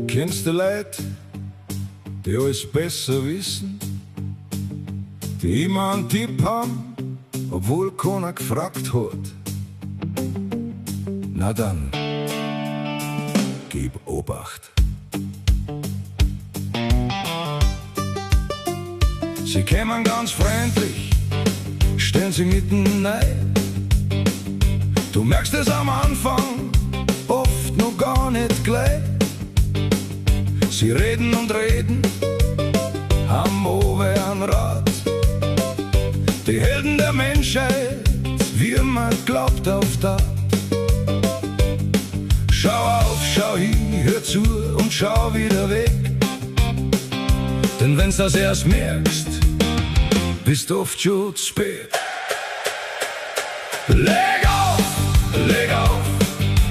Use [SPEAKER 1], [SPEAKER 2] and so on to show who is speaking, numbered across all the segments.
[SPEAKER 1] Kennst du Leute, die alles besser wissen, die immer einen Tipp haben, obwohl keiner gefragt hat? Na dann, gib Obacht. Sie kämen ganz freundlich, stellen sich mitten rein. Du merkst es am Anfang, oft noch gar nicht gleich. Sie reden und reden, haben oben einen Rat. Die Helden der Menschheit, wie immer glaubt auf Tat. Schau auf, schau hin, hör zu und schau wieder weg. Denn wenn's das erst merkst, bist oft schon zu spät. Leg auf,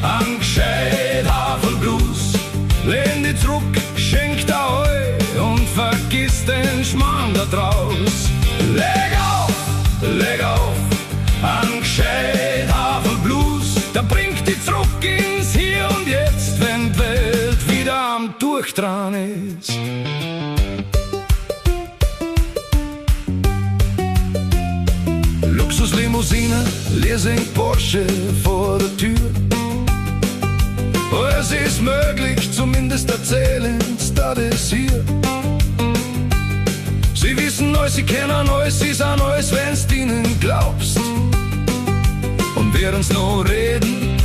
[SPEAKER 1] an gescheit Haferblues. Lehn dich zurück, schenk da heu und vergiss den Schmarrn da draus. Leg auf, an gescheit Haferblues. Da bringt dich zurück ins Hier und Jetzt, wenn die Welt wieder am Durchdrehen ist. Luxuslimousine, Leasing Porsche vor der Tür. Es ist möglich, zumindest erzählen's das hier. Sie wissen alles, sie kennen alles, sie sind alles, wenn's ihnen glaubst. Und während's noch reden,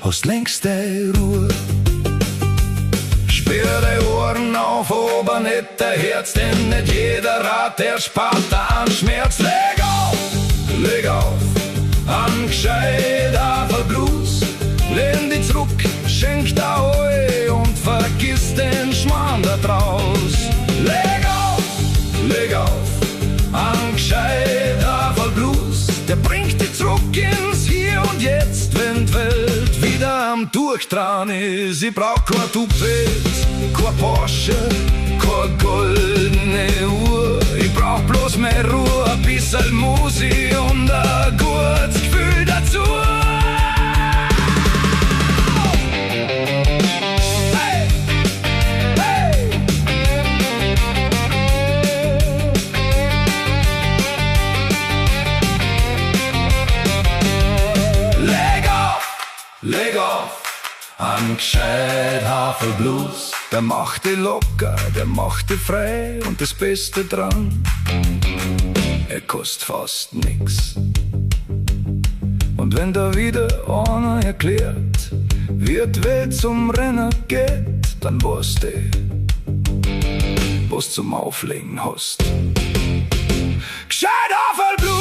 [SPEAKER 1] hast längst deine Ruhe. Sperr deine Ohren auf, aber nicht dein Herz, denn nicht jeder Rat erspart an Schmerz. Leg auf, an gescheit Haferblues. Lehn dich zurück, schenk da heu und vergiss den Schmarrn da draus. Leg auf, an gescheit Haferblues. Der bringt dich zurück ins Hier und Jetzt, wenn die Welt wieder am Durchdrehen ist. Ich brauch kein Toupet, kein Porsche, keine goldene Uhr. Ich brauch bloß mehr Ruhe, ein bisschen Musik und ein gutes Gefühl dazu. Leg auf, an gescheit Haferblues. Der macht dich locker, der macht dich frei. Und das Beste dran, er kostet fast nix. Und wenn da wieder einer erklärt, wie die Welt zum Renner geht, dann weißt du, was zum Auflegen hast. Gescheit Haferblues!